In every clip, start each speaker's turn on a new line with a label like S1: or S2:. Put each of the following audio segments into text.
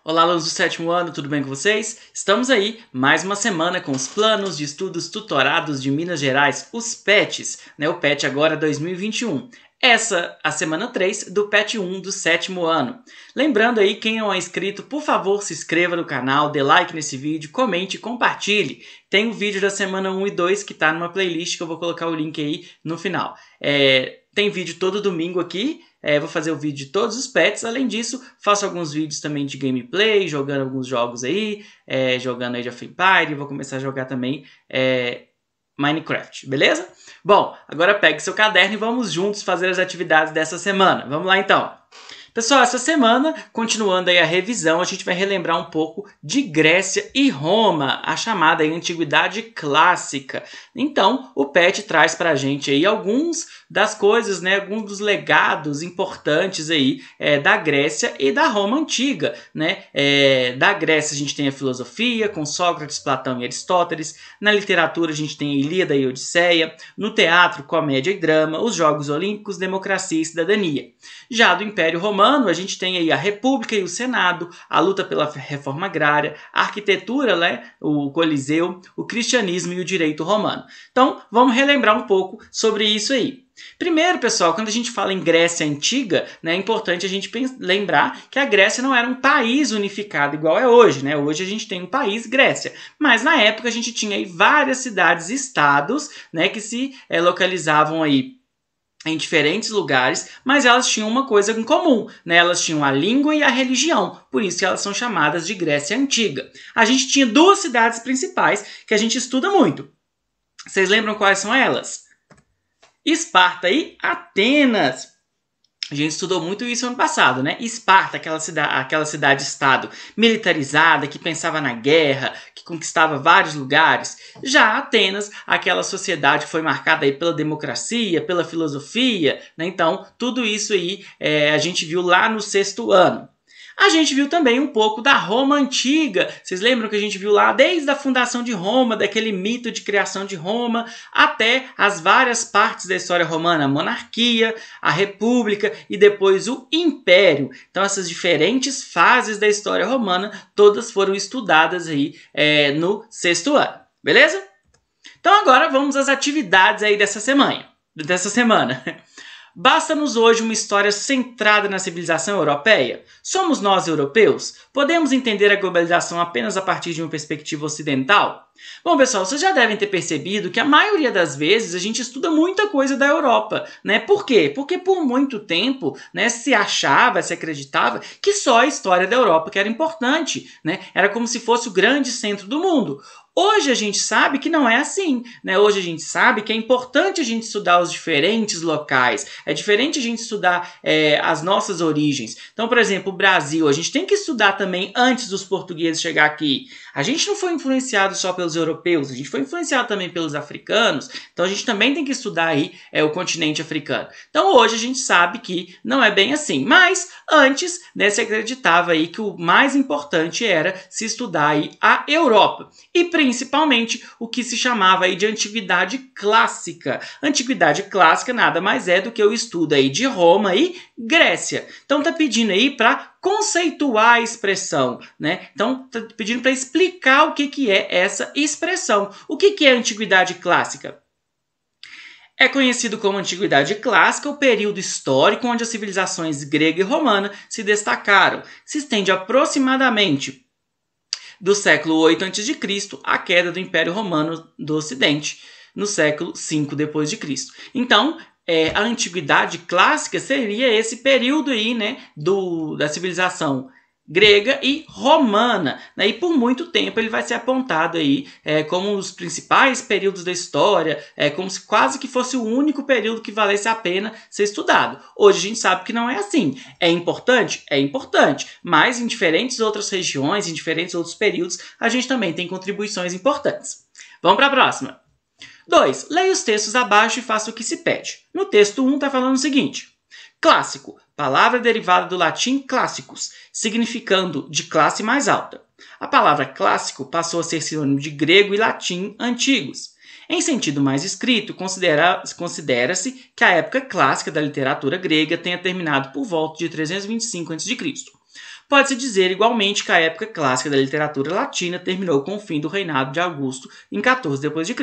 S1: Olá, alunos do sétimo ano, tudo bem com vocês? Estamos aí, mais uma semana com os planos de estudos tutorados de Minas Gerais, os PETs, o PET agora 2021. Essa a semana 3 do PET 1 do sétimo ano. Lembrando aí, quem não é inscrito, por favor, se inscreva no canal, dê like nesse vídeo, comente e compartilhe. Tem o vídeo da semana 1 e 2 que está numa playlist que eu vou colocar o link aí no final. Tem vídeo todo domingo aqui. Vou fazer o vídeo de todos os pets. Além disso, faço alguns vídeos também de gameplay, jogando alguns jogos aí, jogando Age of Empires, vou começar a jogar também Minecraft, beleza? Bom, agora pegue seu caderno e vamos juntos fazer as atividades dessa semana. Vamos lá então. Pessoal, essa semana, continuando aí a revisão, a gente vai relembrar um pouco de Grécia e Roma, a chamada aí Antiguidade Clássica. Então, o PET traz pra gente aí alguns das coisas, alguns dos legados importantes aí da Grécia e da Roma Antiga, da Grécia a gente tem a filosofia, com Sócrates, Platão e Aristóteles. Na literatura a gente tem a Ilíada e a Odisseia. No teatro, comédia e drama. Os Jogos Olímpicos, democracia e cidadania. Já do Império Romano, a gente tem aí a República e o Senado, a luta pela reforma agrária, a arquitetura, o Coliseu, o cristianismo e o direito romano. Então, vamos relembrar um pouco sobre isso aí. Primeiro, pessoal, quando a gente fala em Grécia Antiga, é importante a gente lembrar que a Grécia não era um país unificado igual é hoje. Hoje a gente tem um país, Grécia. Mas na época a gente tinha aí várias cidades-estados que se localizavam aí em diferentes lugares, mas elas tinham uma coisa em comum, Elas tinham a língua e a religião, por isso que elas são chamadas de Grécia Antiga. A gente tinha duas cidades principais que a gente estuda muito. Vocês lembram quais são elas? Esparta e Atenas. A gente estudou muito isso ano passado, Esparta, aquela cidade-estado militarizada, que pensava na guerra, que conquistava vários lugares. Já Atenas, aquela sociedade que foi marcada aí pela democracia, pela filosofia, Então, tudo isso aí a gente viu lá no sexto ano. A gente viu também um pouco da Roma Antiga. Vocês lembram que a gente viu lá desde a fundação de Roma, daquele mito de criação de Roma, até as várias partes da história romana, a monarquia, a república e depois o império. Então essas diferentes fases da história romana, todas foram estudadas aí no sexto ano, beleza? Então agora vamos às atividades aí dessa semana. Basta-nos hoje uma história centrada na civilização europeia? Somos nós europeus? Podemos entender a globalização apenas a partir de uma perspectiva ocidental? Bom, pessoal, vocês já devem ter percebido que a maioria das vezes a gente estuda muita coisa da Europa, Por quê? Porque por muito tempo, se achava, se acreditava que só a história da Europa que era importante, Era como se fosse o grande centro do mundo. Hoje a gente sabe que não é assim, Hoje a gente sabe que é importante a gente estudar os diferentes locais, é diferente a gente estudar as nossas origens. Então, por exemplo, o Brasil, a gente tem que estudar também antes dos portugueses chegar aqui. A gente não foi influenciado só pelos europeus, a gente foi influenciado também pelos africanos, então a gente também tem que estudar aí o continente africano. Então hoje a gente sabe que não é bem assim, mas antes se acreditava aí que o mais importante era se estudar aí a Europa. E principalmente o que se chamava aí de Antiguidade Clássica. Antiguidade Clássica nada mais é do que o estudo aí de Roma e Grécia. Então tá pedindo aí para conceituar a expressão, Então tá pedindo para explicar o que é essa expressão. O que é Antiguidade Clássica? É conhecido como Antiguidade Clássica o período histórico onde as civilizações grega e romana se destacaram. Se estende aproximadamente do século 8 a.C. à queda do Império Romano do Ocidente, no século 5 d.C. Então, a Antiguidade Clássica seria esse período aí, da civilização grega e romana, E por muito tempo ele vai ser apontado aí como um dos principais períodos da história, como se quase que fosse o único período que valesse a pena ser estudado. Hoje a gente sabe que não é assim. É importante? É importante, mas em diferentes outras regiões, em diferentes outros períodos, a gente também tem contribuições importantes. Vamos para a próxima. 2. Leia os textos abaixo e faça o que se pede. No texto 1 está falando o seguinte: clássico, palavra derivada do latim classicus, significando de classe mais alta. A palavra clássico passou a ser sinônimo de grego e latim antigos. Em sentido mais estrito, considera-se que a época clássica da literatura grega tenha terminado por volta de 325 a.C. pode-se dizer igualmente que a época clássica da literatura latina terminou com o fim do reinado de Augusto em 14 d.C.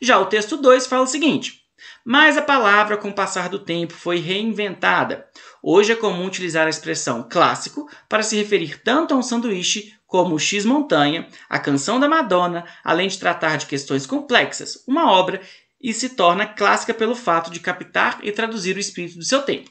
S1: Já o texto 2 fala o seguinte: mas a palavra, com o passar do tempo, foi reinventada. Hoje é comum utilizar a expressão clássico para se referir tanto a um sanduíche como o X-Montanha, a Canção da Madonna, além de tratar de questões complexas, uma obra, e se torna clássica pelo fato de captar e traduzir o espírito do seu tempo.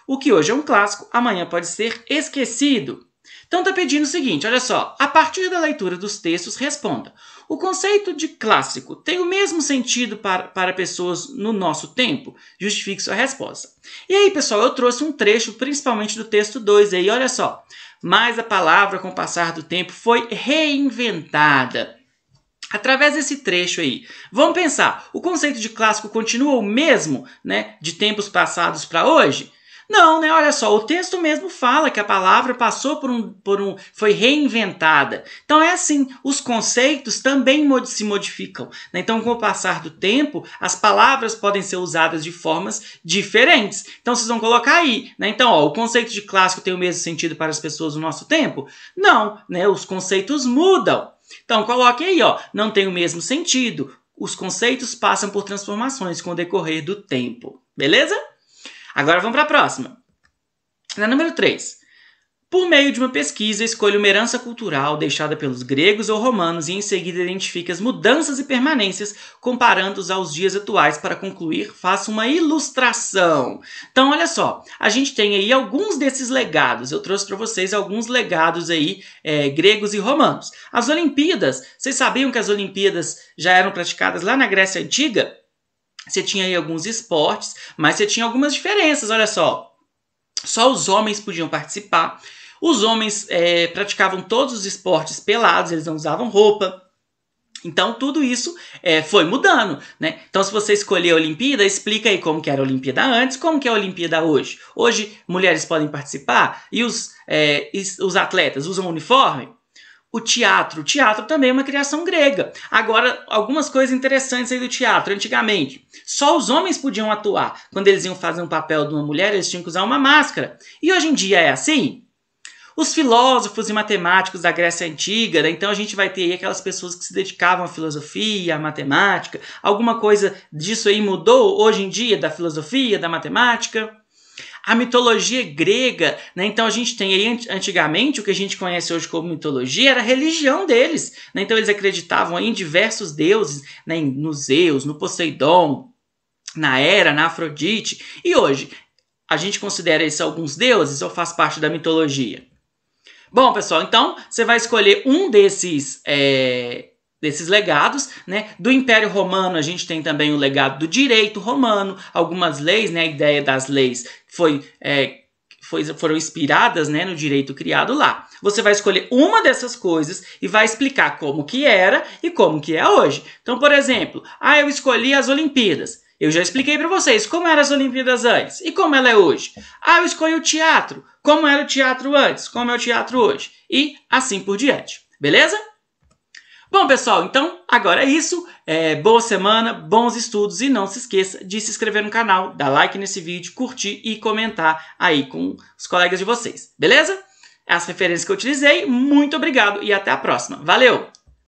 S1: O que hoje é um clássico, amanhã pode ser esquecido. Então está pedindo o seguinte, olha só, a partir da leitura dos textos, responda. O conceito de clássico tem o mesmo sentido para pessoas no nosso tempo? Justifique sua resposta. E aí, pessoal, eu trouxe um trecho, principalmente do texto 2 aí, olha só. Mas a palavra, com o passar do tempo, foi reinventada. Através desse trecho aí, vamos pensar, o conceito de clássico continua o mesmo, né, de tempos passados para hoje? Não, né? Olha só, o texto mesmo fala que a palavra passou foi reinventada. Então é assim, os conceitos também se modificam, né? Então, com o passar do tempo, as palavras podem ser usadas de formas diferentes. Então, vocês vão colocar aí, né? Então, ó, o conceito de clássico tem o mesmo sentido para as pessoas no nosso tempo? Não, né? Os conceitos mudam. Então, coloque aí, ó, não tem o mesmo sentido. Os conceitos passam por transformações com o decorrer do tempo. Beleza? Agora vamos para a próxima. Na número 3. Por meio de uma pesquisa, escolha uma herança cultural deixada pelos gregos ou romanos e em seguida identifique as mudanças e permanências, comparando-os aos dias atuais. Para concluir, faça uma ilustração. Então, olha só, a gente tem aí alguns desses legados. Eu trouxe para vocês alguns legados aí, gregos e romanos. As Olimpíadas, vocês sabiam que as Olimpíadas já eram praticadas lá na Grécia Antiga? Você tinha aí alguns esportes, mas você tinha algumas diferenças, olha só. Só os homens podiam participar. Os homens praticavam todos os esportes pelados, eles não usavam roupa. Então, tudo isso foi mudando, né? Então, se você escolher a Olimpíada, explica aí como que era a Olimpíada antes, como que é a Olimpíada hoje. Hoje, mulheres podem participar e os atletas usam uniforme. O teatro também é uma criação grega. Agora, algumas coisas interessantes aí do teatro. Antigamente, só os homens podiam atuar. Quando eles iam fazer um papel de uma mulher, eles tinham que usar uma máscara. E hoje em dia é assim? Os filósofos e matemáticos da Grécia Antiga, né? Então a gente vai ter aí aquelas pessoas que se dedicavam à filosofia, à matemática. Alguma coisa disso aí mudou hoje em dia, da filosofia, da matemática? A mitologia grega, né? Então a gente tem aí antigamente o que a gente conhece hoje como mitologia era a religião deles, né? Então eles acreditavam aí em diversos deuses, né? No Zeus, no Poseidon, na Hera, na Afrodite. E hoje, a gente considera esses alguns deuses ou faz parte da mitologia? Bom, pessoal, então você vai escolher um desses legados, né? Do Império Romano a gente tem também o legado do direito romano, algumas leis, né? A ideia das leis foram inspiradas, né, no direito criado lá. Você vai escolher uma dessas coisas e vai explicar como que era e como que é hoje. Então, por exemplo, eu escolhi as Olimpíadas. Eu já expliquei para vocês como eram as Olimpíadas antes e como ela é hoje. Eu escolhi o teatro. Como era o teatro antes, como é o teatro hoje. E assim por diante. Beleza? Bom, pessoal, então agora é isso. Boa semana, bons estudos e não se esqueça de se inscrever no canal, dar like nesse vídeo, curtir e comentar aí com os colegas de vocês. Beleza? As referências que eu utilizei, muito obrigado e até a próxima. Valeu!